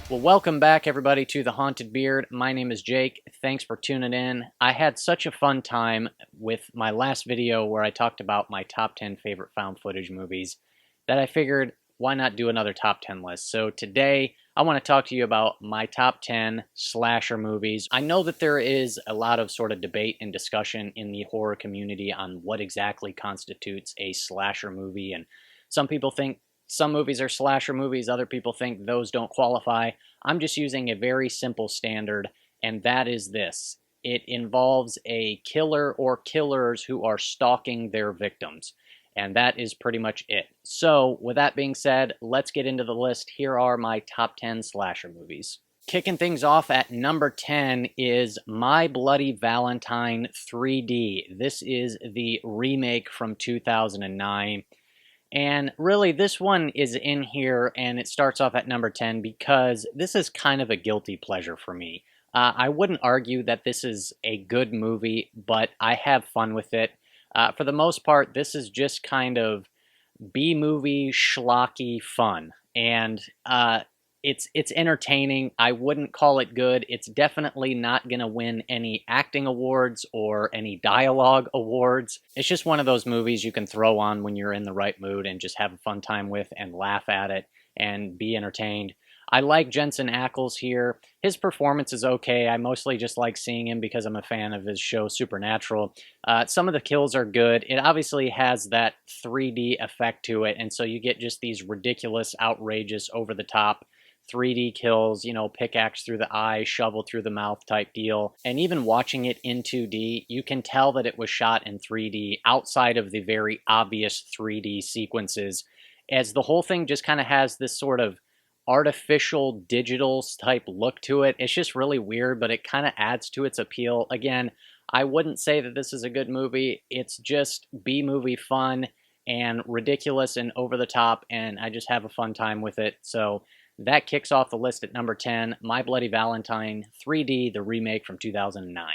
Well, welcome back, everybody, to The Haunted Beard. My name is Jake. Thanks for tuning in. I had such a fun time with my last video where I talked about my top 10 favorite found footage movies that I figured, why not do another top 10 list? So today, I want to talk to you about my top 10 slasher movies. I know that there is a lot of sort of debate and discussion in the horror community on what exactly constitutes a slasher movie, and some people think some movies are slasher movies, other people think those don't qualify. I'm just using a very simple standard, and that is this. It involves a killer or killers who are stalking their victims. And that is pretty much it. So, with that being said, let's get into the list. Here are my top 10 slasher movies. Kicking things off at number 10 is My Bloody Valentine 3D. This is the remake from 2009. And really, this one is in here, and it starts off at number 10 because this is kind of a guilty pleasure for me. I wouldn't argue that this is a good movie, but I have fun with it. For the most part, this is just kind of B-movie schlocky fun, and it's entertaining. I wouldn't call it good. It's definitely not going to win any acting awards or any dialogue awards. It's just one of those movies you can throw on when you're in the right mood and just have a fun time with and laugh at it and be entertained. I like Jensen Ackles here. His performance is okay. I mostly just like seeing him because I'm a fan of his show Supernatural. Some of the kills are good. It obviously has that 3D effect to it, and so you get just these ridiculous, outrageous, over-the-top 3D kills, you know, pickaxe through the eye, shovel through the mouth type deal. And even watching it in 2D, you can tell that it was shot in 3D outside of the very obvious 3D sequences, as the whole thing just kind of has this sort of artificial digital type look to it. It's just really weird, but it kind of adds to its appeal. Again, I wouldn't say that this is a good movie. It's just B-movie fun and ridiculous and over the top, and I just have a fun time with it. So that kicks off the list at number 10, My Bloody Valentine 3D, the remake from 2009.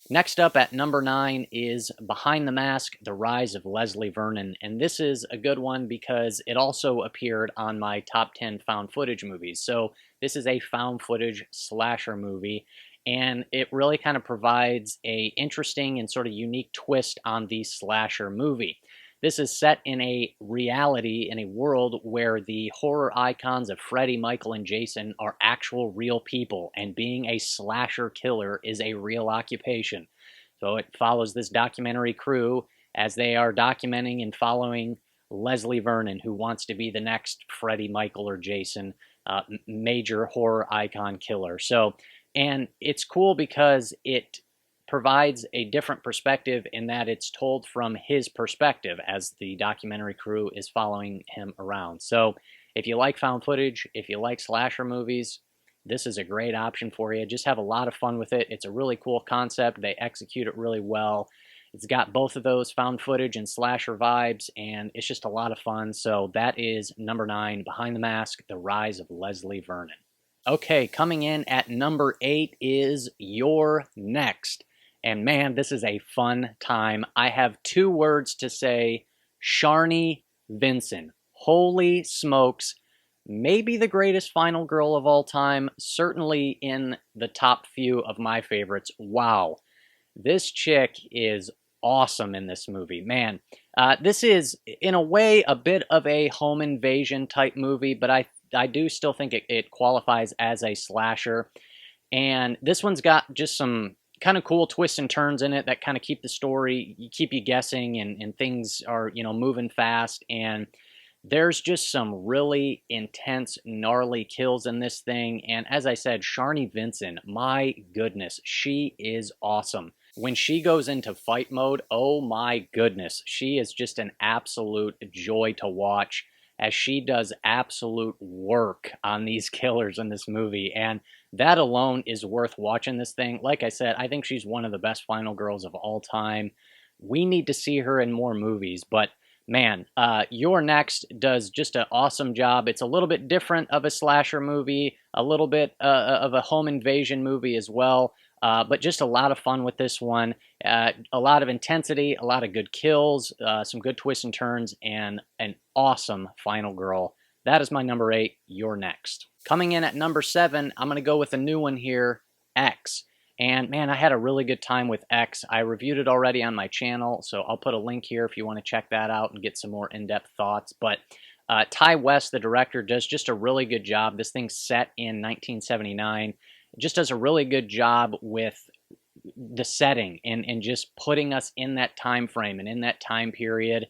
Next up at number 9 is Behind the Mask, The Rise of Leslie Vernon, and this is a good one because it also appeared on my top 10 found footage movies. So this is a found footage slasher movie, and it really kind of provides a interesting and sort of unique twist on the slasher movie. This is set in a reality, in a world where the horror icons of Freddy, Michael, and Jason are actual real people, and being a slasher killer is a real occupation. So it follows this documentary crew as they are documenting and following Leslie Vernon, who wants to be the next Freddy, Michael, or Jason, major horror icon killer. So, and it's cool because it provides a different perspective in that it's told from his perspective as the documentary crew is following him around. So if you like found footage, if you like slasher movies, this is a great option for you. Just have a lot of fun with it. It's a really cool concept. They execute it really well. It's got both of those found footage and slasher vibes, and it's just a lot of fun. So that is number 9, Behind the Mask, The Rise of Leslie Vernon. Okay, coming in at number 8 is You're Next. And man, this is a fun time. I have 2 words to say: Sharni Vinson. Holy smokes. Maybe the greatest final girl of all time. Certainly in the top few of my favorites. Wow. This chick is awesome in this movie. Man, this is, in a way, a bit of a home invasion type movie, but I do still think it qualifies as a slasher. And this one's got just some kind of cool twists and turns in it that kind of keep the story, keep you guessing, and things are, you know, moving fast. And there's just some really intense, gnarly kills in this thing. And as I said, Sharni Vinson, my goodness, she is awesome. When she goes into fight mode, oh my goodness, she is just an absolute joy to watch as she does absolute work on these killers in this movie. And that alone is worth watching this thing. Like I said, I think she's one of the best final girls of all time. We need to see her in more movies, but man, You're Next does just an awesome job. It's a little bit different of a slasher movie, a little bit of a home invasion movie as well, but just a lot of fun with this one. A lot of intensity, a lot of good kills, some good twists and turns, and an awesome final girl. That is my number 8, You're Next. Coming in at number 7, I'm going to go with a new one here, X. And man, I had a really good time with X. I reviewed it already on my channel, so I'll put a link here if you want to check that out and get some more in-depth thoughts. But Ty West, the director, does just a really good job. This thing's set in 1979. It just does a really good job with the setting and just putting us in that time frame and in that time period.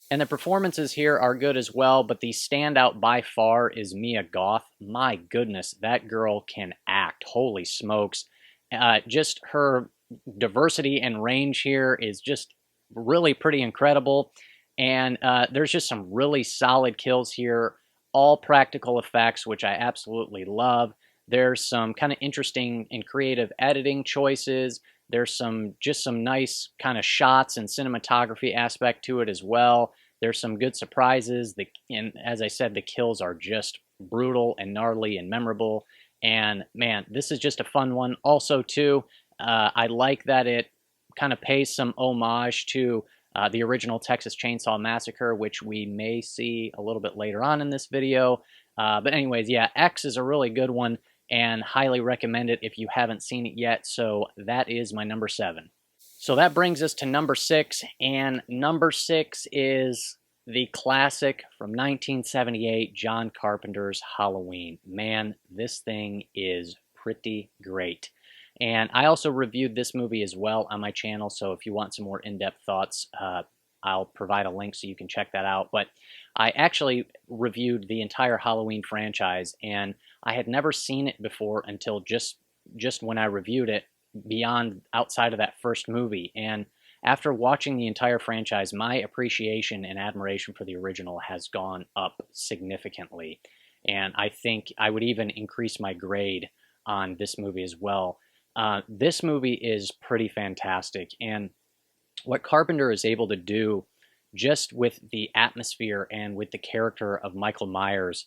And the performances here are good as well, but the standout by far is Mia Goth. My goodness, that girl can act. Holy smokes. Just her diversity and range here is just really pretty incredible. And there's just some really solid kills here, all practical effects, which I absolutely love. There's some kind of interesting and creative editing choices. There's some nice kind of shots and cinematography aspect to it as well. There's some good surprises. And as I said, the kills are just brutal and gnarly and memorable. And man, this is just a fun one. Also, too, I like that it kind of pays some homage to the original Texas Chainsaw Massacre, which we may see a little bit later on in this video. But anyways, yeah, X is a really good one and highly recommend it if you haven't seen it yet. So that is my number 7. So that brings us to number 6, and number 6 is the classic from 1978, John Carpenter's Halloween. Man, this thing is pretty great. And I also reviewed this movie as well on my channel, so if you want some more in-depth thoughts, I'll provide a link so you can check that out. But I actually reviewed the entire Halloween franchise, and I had never seen it before until just when I reviewed it, beyond outside of that first movie. And after watching the entire franchise, my appreciation and admiration for the original has gone up significantly. And I think I would even increase my grade on this movie as well. This movie is pretty fantastic. And what Carpenter is able to do just with the atmosphere and with the character of Michael Myers,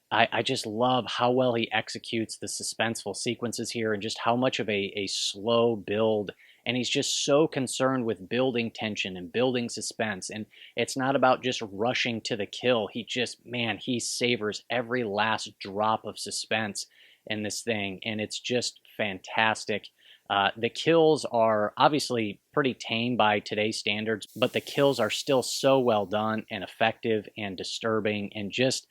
I just love how well he executes the suspenseful sequences here and just how much of a slow build. And he's just so concerned with building tension and building suspense. And it's not about just rushing to the kill. He savors every last drop of suspense in this thing. And it's just fantastic. The kills are obviously pretty tame by today's standards, but the kills are still so well done and effective and disturbing, and just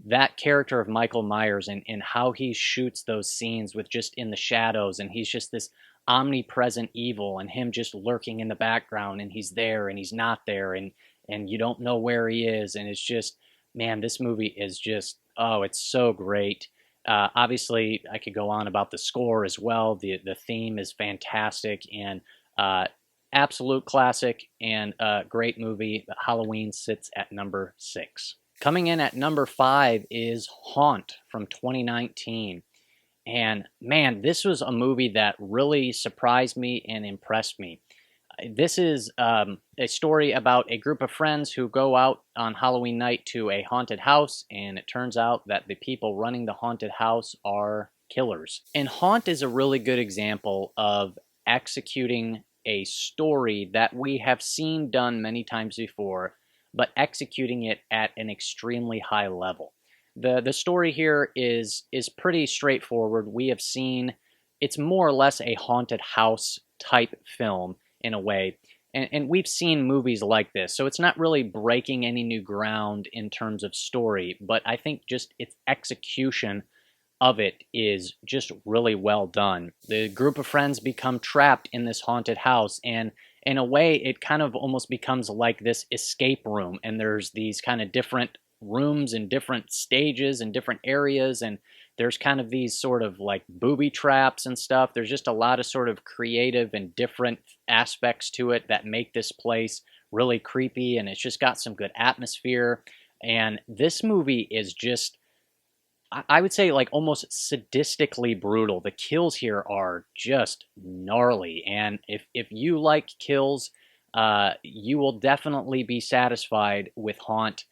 that character of Michael Myers and how he shoots those scenes with just in the shadows, and he's just this omnipresent evil, and him just lurking in the background, and he's there and he's not there, and you don't know where he is. And it's just, man, this movie is just, oh, it's so great. Obviously, I could go on about the score as well. The theme is fantastic and absolute classic and great movie. Halloween sits at number 6. Coming in at number 5 is Haunt from 2019. And man, this was a movie that really surprised me and impressed me. This is a story about a group of friends who go out on Halloween night to a haunted house, and it turns out that the people running the haunted house are killers. And Haunt is a really good example of executing a story that we have seen done many times before, but executing it at an extremely high level. The story here is pretty straightforward. We have seen, it's more or less a haunted house type film in a way, and we've seen movies like this, so it's not really breaking any new ground in terms of story, but I think just its execution of it is just really well done. The group of friends become trapped in this haunted house, and in a way, it kind of almost becomes like this escape room, and there's these kind of different rooms and different stages and different areas, and there's kind of these sort of like booby traps and stuff. There's just a lot of sort of creative and different aspects to it that make this place really creepy, and it's just got some good atmosphere. And this movie is just, I would say, like almost sadistically brutal. The kills here are just gnarly, and if you like kills, you will definitely be satisfied with Haunt.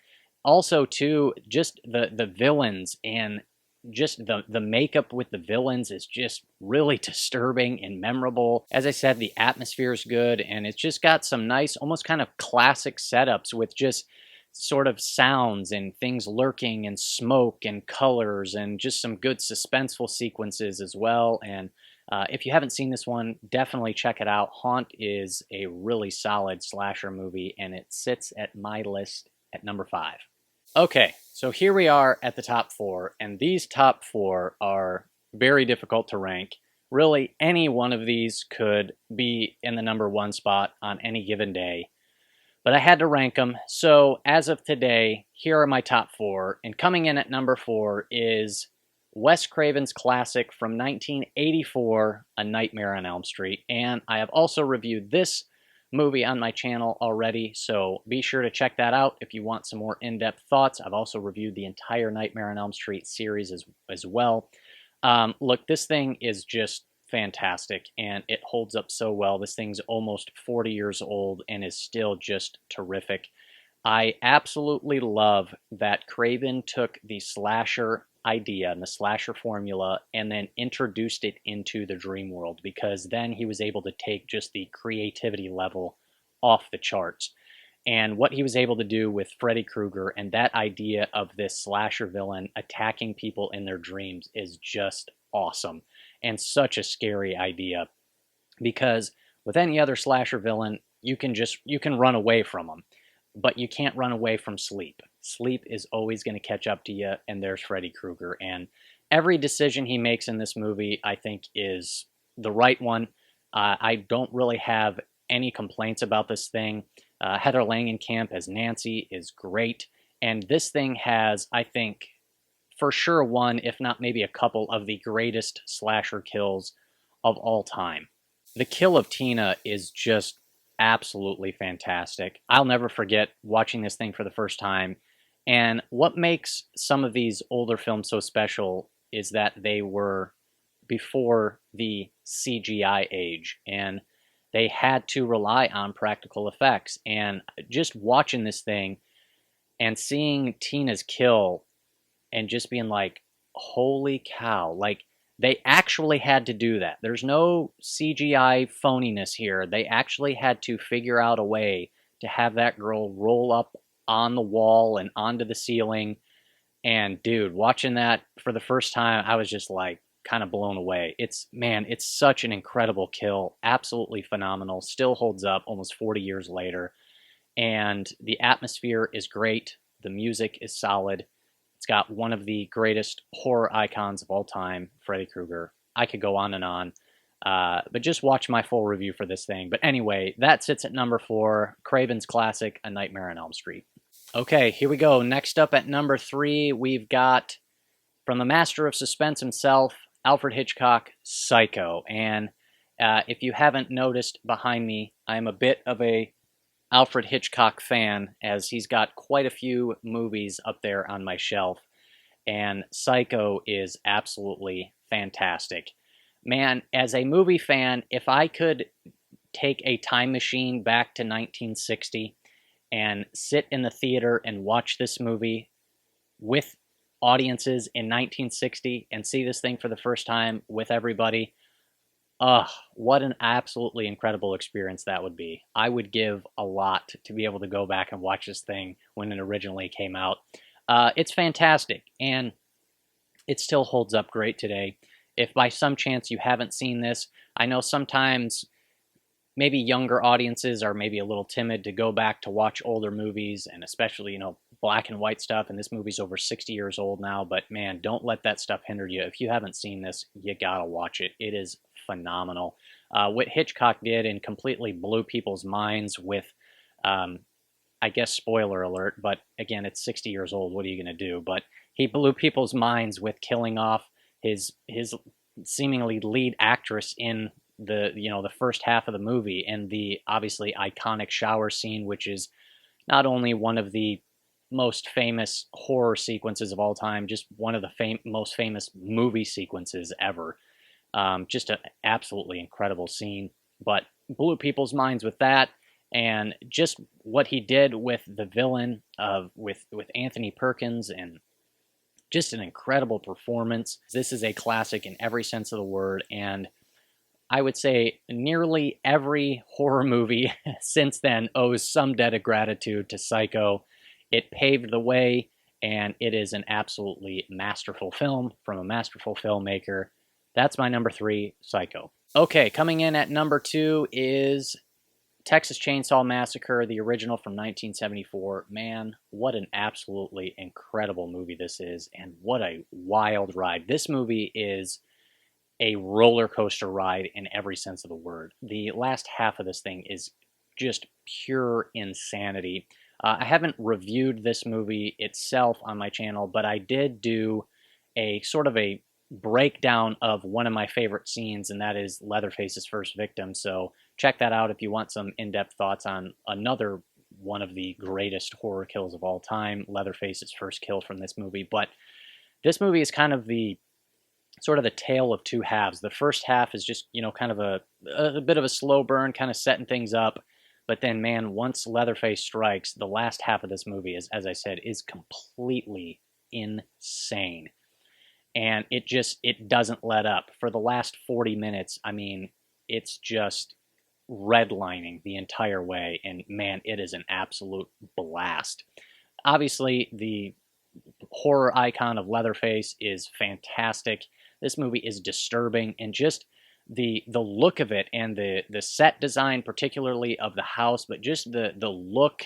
Also, too, just the villains and just the makeup with the villains is just really disturbing and memorable. As I said, the atmosphere is good, and it's just got some nice, almost kind of classic setups with just sort of sounds and things lurking and smoke and colors and just some good suspenseful sequences as well. And if you haven't seen this one, definitely check it out. Haunt is a really solid slasher movie, and it sits at my list at number 5. Okay, so here we are at the top 4, and these top 4 are very difficult to rank. Really, any one of these could be in the number 1 spot on any given day. But I had to rank them, so as of today, here are my top 4. And coming in at number 4 is Wes Craven's classic from 1984, A Nightmare on Elm Street. And I have also reviewed this movie on my channel already, so be sure to check that out if you want some more in-depth thoughts. I've also reviewed the entire Nightmare on Elm Street series as well. Look, this thing is just fantastic, and it holds up so well. This thing's almost 40 years old and is still just terrific. I absolutely love that Craven took the slasher idea and the slasher formula and then introduced it into the dream world, because then he was able to take just the creativity level off the charts. And what he was able to do with Freddy Krueger and that idea of this slasher villain attacking people in their dreams is just awesome. And such a scary idea, because with any other slasher villain, you can run away from them, but you can't run away from sleep. Sleep is always going to catch up to you, and there's Freddy Krueger. And every decision he makes in this movie, I think, is the right one. I don't really have any complaints about this thing. Heather Langenkamp as Nancy is great, and this thing has, I think, for sure one, if not maybe a couple, of the greatest slasher kills of all time. The kill of Tina is just absolutely fantastic. I'll never forget watching this thing for the first time. And what makes some of these older films so special is that they were before the CGI age, and they had to rely on practical effects. And just watching this thing and seeing Tina's kill and just being like, holy cow, like, they actually had to do that. There's no CGI phoniness here. They actually had to figure out a way to have that girl roll up on the wall and onto the ceiling. And dude, watching that for the first time, I was just like kind of blown away. It's such an incredible kill. Absolutely phenomenal. Still holds up almost 40 years later. And the atmosphere is great. The music is solid. It's got one of the greatest horror icons of all time, Freddy Krueger. I could go on and on, but just watch my full review for this thing. But anyway, that sits at number 4, Craven's classic, A Nightmare on Elm Street. Okay, here we go. Next up at number 3, we've got, from the master of suspense himself, Alfred Hitchcock, Psycho. And if you haven't noticed behind me, I'm a bit of a Alfred Hitchcock fan, as he's got quite a few movies up there on my shelf, and Psycho is absolutely fantastic. Man, as a movie fan, if I could take a time machine back to 1960 and sit in the theater and watch this movie with audiences in 1960 and see this thing for the first time with everybody, what an absolutely incredible experience that would be. I would give a lot to be able to go back and watch this thing when it originally came out. It's fantastic, and it still holds up great today. If by some chance you haven't seen this, I know sometimes maybe younger audiences are maybe a little timid to go back to watch older movies, and especially, black and white stuff, and this movie's over 60 years old now, but man, don't let that stuff hinder you. If you haven't seen this, you gotta watch it. It is phenomenal. What Hitchcock did and completely blew people's minds with, I guess spoiler alert, but again, it's 60 years old, what are you gonna do? But he blew people's minds with killing off his seemingly lead actress in the first half of the movie, and the obviously iconic shower scene, which is not only one of the most famous horror sequences of all time, just one of the most famous movie sequences ever. Just an absolutely incredible scene, but blew people's minds with that, and just what he did with the villain with Anthony Perkins, and just an incredible performance. This is a classic in every sense of the word, and I would say nearly every horror movie since then owes some debt of gratitude to Psycho. It paved the way, and it is an absolutely masterful film from a masterful filmmaker. That's my number 3, Psycho. Okay, coming in at number 2 is Texas Chainsaw Massacre, the original from 1974. Man, what an absolutely incredible movie this is, and what a wild ride. This movie is a roller coaster ride in every sense of the word. The last half of this thing is just pure insanity. I haven't reviewed this movie itself on my channel, but I did do a sort of a breakdown of one of my favorite scenes, and that is Leatherface's first victim. So check that out if you want some in-depth thoughts on another one of the greatest horror kills of all time, Leatherface's first kill from this movie. But this movie is kind of the sort of the tale of two halves. The first half is just, kind of a bit of a slow burn, kind of setting things up. But then, man, once Leatherface strikes, the last half of this movie is, as I said, is completely insane. And it doesn't let up. For the last 40 minutes, I mean, it's just redlining the entire way. And man, it is an absolute blast. Obviously, the horror icon of Leatherface is fantastic. This movie is disturbing, and just the look of it, and the set design, particularly of the house, but just the look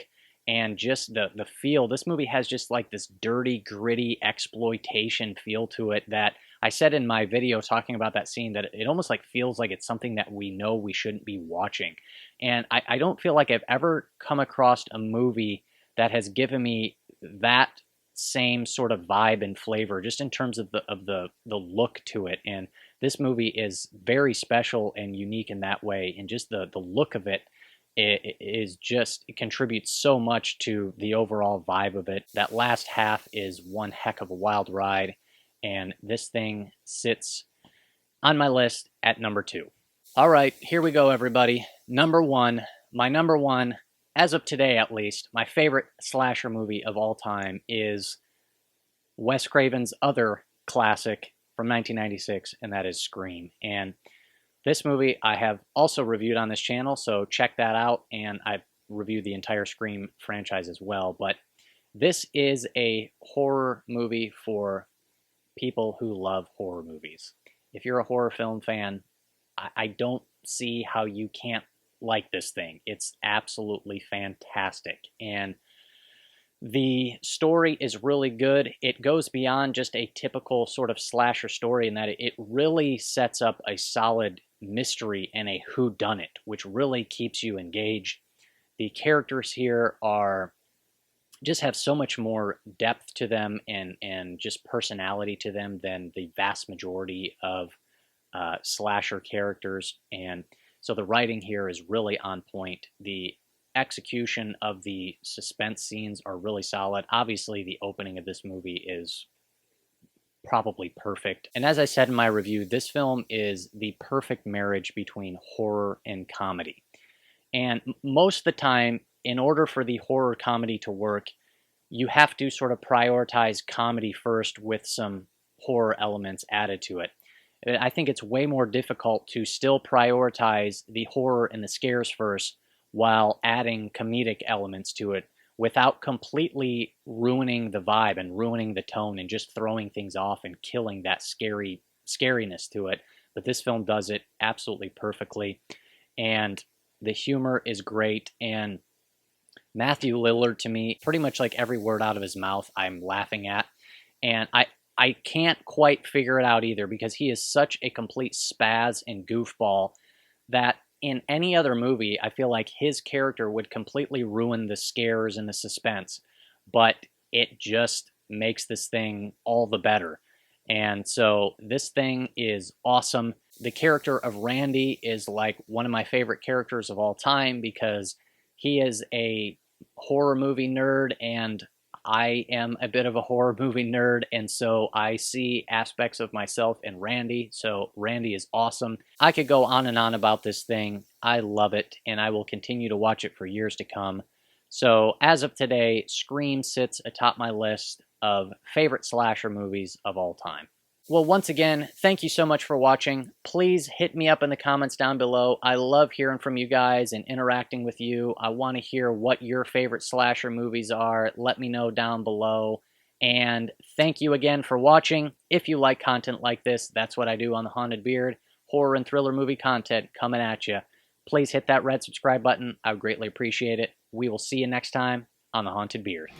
and just the feel. This movie has just like this dirty, gritty exploitation feel to it that I said in my video talking about that scene, that it almost like feels like it's something that we know we shouldn't be watching. And I don't feel like I've ever come across a movie that has given me that same sort of vibe and flavor, just in terms of the look to it. And this movie is very special and unique in that way, and just the look of it is just, it contributes so much to the overall vibe of it. That last half is one heck of a wild ride, and this thing sits on my list at number 2. All right, here we go, everybody. Number 1, my number 1, as of today at least, my favorite slasher movie of all time is Wes Craven's other classic from 1996, and that is Scream. And this movie I have also reviewed on this channel, so check that out, and I've reviewed the entire Scream franchise as well. But this is a horror movie for people who love horror movies. If you're a horror film fan, I don't see how you can't like this thing. It's absolutely fantastic, and the story is really good. It goes beyond just a typical sort of slasher story in that it really sets up a solid mystery and a whodunit, which really keeps you engaged. The characters here just have so much more depth to them and just personality to them than the vast majority of slasher characters. And so the writing here is really on point. The execution of the suspense scenes are really solid. Obviously, the opening of this movie is probably perfect. And as I said in my review, this film is the perfect marriage between horror and comedy. And most of the time, in order for the horror comedy to work, you have to sort of prioritize comedy first with some horror elements added to it. I think it's way more difficult to still prioritize the horror and the scares first while adding comedic elements to it without completely ruining the vibe and ruining the tone and just throwing things off and killing that scariness to it. But this film does it absolutely perfectly, and the humor is great. And Matthew Lillard, to me, pretty much like every word out of his mouth I'm laughing at, and I can't quite figure it out either, because he is such a complete spaz and goofball that in any other movie, I feel like his character would completely ruin the scares and the suspense, but it just makes this thing all the better. And so this thing is awesome. The character of Randy is like one of my favorite characters of all time, because he is a horror movie nerd, and I am a bit of a horror movie nerd, and so I see aspects of myself in Randy, so Randy is awesome. I could go on and on about this thing. I love it, and I will continue to watch it for years to come. So as of today, Scream sits atop my list of favorite slasher movies of all time. Well, once again, thank you so much for watching. Please hit me up in the comments down below. I love hearing from you guys and interacting with you. I want to hear what your favorite slasher movies are. Let me know down below. And thank you again for watching. If you like content like this, that's what I do on The Haunted Beard. Horror and thriller movie content coming at you. Please hit that red subscribe button. I would greatly appreciate it. We will see you next time on The Haunted Beard.